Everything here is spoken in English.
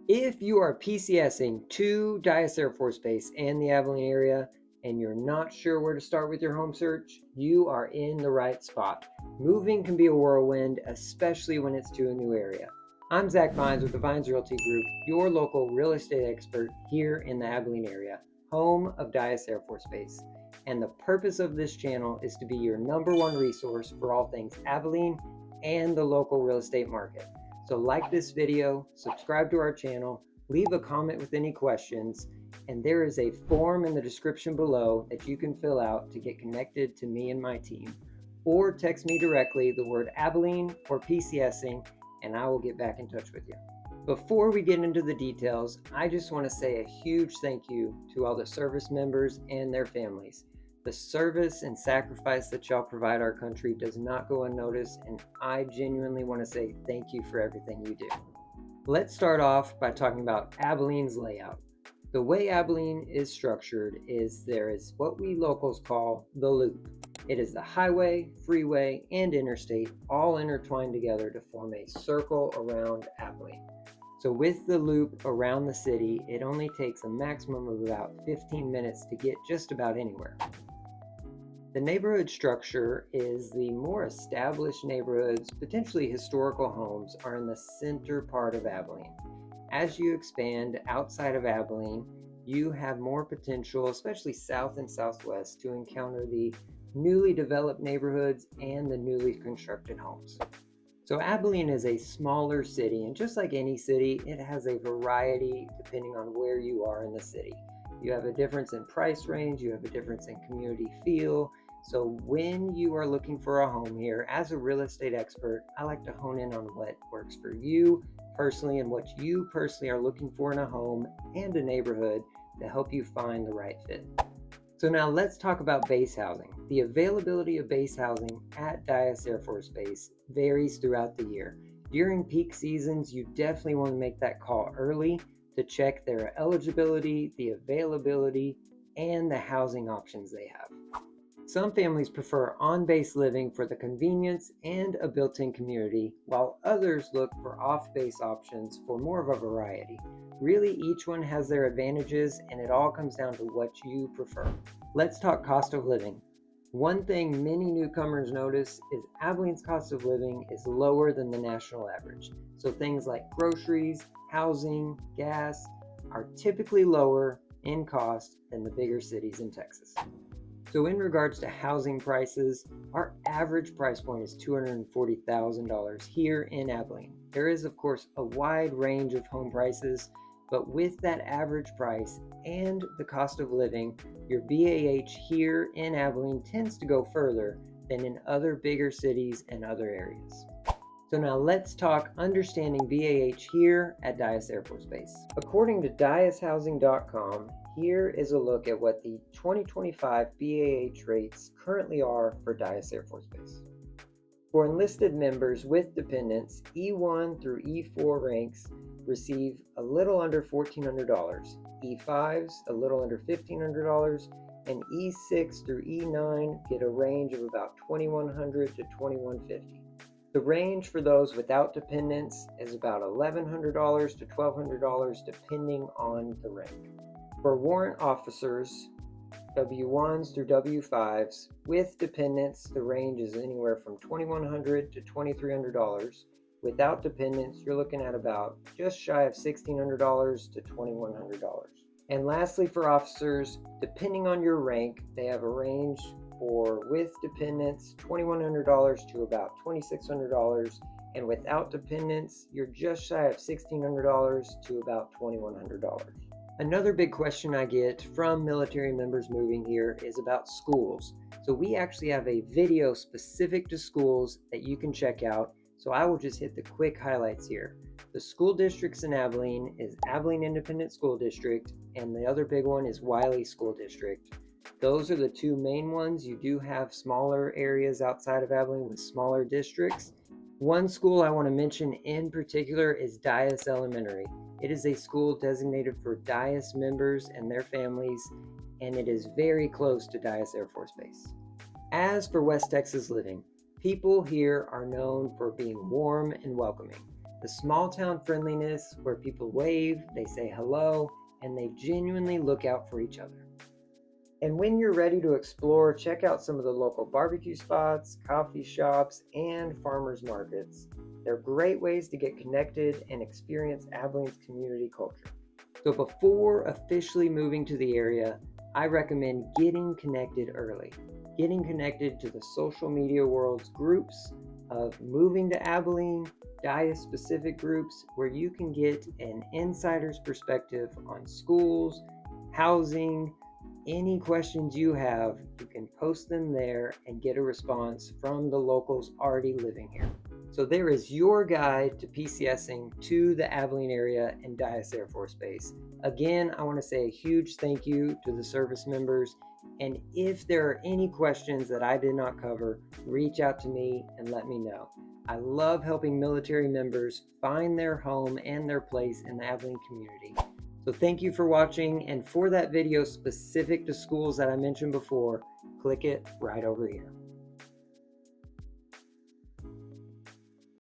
If you are PCSing to Dyess Air Force Base and the Abilene area, and you're not sure where to start with your home search, you are in the right spot. Moving can be a whirlwind, especially when it's to a new area. I'm Zach Vines with the Vines Realty Group, your local real estate expert here in the Abilene area, home of Dyess Air Force Base. And the purpose of this channel is to be your #1 resource for all things Abilene and the local real estate market. So like this video, subscribe to our channel, leave a comment with any questions, and there is a form in the description below that you can fill out to get connected to me and my team. Or text me directly the word Abilene or PCSing, and I will get back in touch with you. Before we get into the details, I just want to say a huge thank you to all the service members and their families. The service and sacrifice that y'all provide our country does not go unnoticed, and I genuinely want to say thank you for everything you do. Let's start off by talking about Abilene's layout. The way Abilene is structured is there is what we locals call the loop. It is the highway, freeway, and interstate all intertwined together to form a circle around Abilene. So with the loop around the city, it only takes a maximum of about 15 minutes to get just about anywhere. The neighborhood structure is the more established neighborhoods, potentially historical homes, are in the center part of Abilene. As you expand outside of Abilene, you have more potential, especially south and southwest, to encounter the newly developed neighborhoods and the newly constructed homes. So Abilene is a smaller city, and just like any city, it has a variety depending on where you are in the city. You have a difference in price range, you have a difference in community feel. So when you are looking for a home here, as a real estate expert, I like to hone in on what works for you personally and what you personally are looking for in a home and a neighborhood to help you find the right fit. So now let's talk about base housing. The availability of base housing at Dyess Air Force Base varies throughout the year. During peak seasons, you definitely want to make that call early to check their eligibility, the availability, and the housing options they have. Some families prefer on-base living for the convenience and a built-in community, while others look for off-base options for more of a variety. Really, each one has their advantages, and it all comes down to what you prefer. Let's talk cost of living. One thing many newcomers notice is Abilene's cost of living is lower than the national average. So things like groceries, housing, gas are typically lower in cost than the bigger cities in Texas. So in regards to housing prices, our average price point is $240,000 here in Abilene. There is, of course, a wide range of home prices, but with that average price and the cost of living, your BAH here in Abilene tends to go further than in other bigger cities and other areas. So now let's talk understanding BAH here at Dyess Air Force Base. According to DyessHousing.com, here is a look at what the 2025 BAH rates currently are for Dyess Air Force Base. For enlisted members with dependents, E1 through E4 ranks receive a little under $1,400, E5s a little under $1,500, and E6 through E9 get a range of about $2,100 to $2,150. The range for those without dependents is about $1,100 to $1,200 depending on the rank. For warrant officers, W1s through W5s, with dependents, the range is anywhere from $2,100 to $2,300. Without dependents, you're looking at about just shy of $1,600 to $2,100. And lastly, for officers, depending on your rank, they have a range for with dependents, $2,100 to about $2,600. And without dependents, you're just shy of $1,600 to about $2,100. Another big question I get from military members moving here is about schools. So we actually have a video specific to schools that you can check out. So I will just hit the quick highlights here. The school districts in Abilene is Abilene Independent School District, and the other big one is Wiley School District. Those are the two main ones. You do have smaller areas outside of Abilene with smaller districts. One school I want to mention in particular is Dyess Elementary. It is a school designated for Dyess members and their families, and it is very close to Dyess Air Force Base. As for West Texas living, people here are known for being warm and welcoming. The small town friendliness where people wave, they say hello, and they genuinely look out for each other. And when you're ready to explore, check out some of the local barbecue spots, coffee shops, and farmers markets. They're great ways to get connected and experience Abilene's community culture. So before officially moving to the area, I recommend getting connected early. Getting connected to the social media world's groups of Moving to Abilene, Dyess specific groups, where you can get an insider's perspective on schools, housing. Any questions you have, you can post them there and get a response from the locals already living here. So there is your guide to PCSing to the Abilene area and Dyess Air Force Base. Again, I want to say a huge thank you to the service members. And if there are any questions that I did not cover, reach out to me and let me know. I love helping military members find their home and their place in the Abilene community. So thank you for watching, and for that video specific to schools that I mentioned before, click it right over here.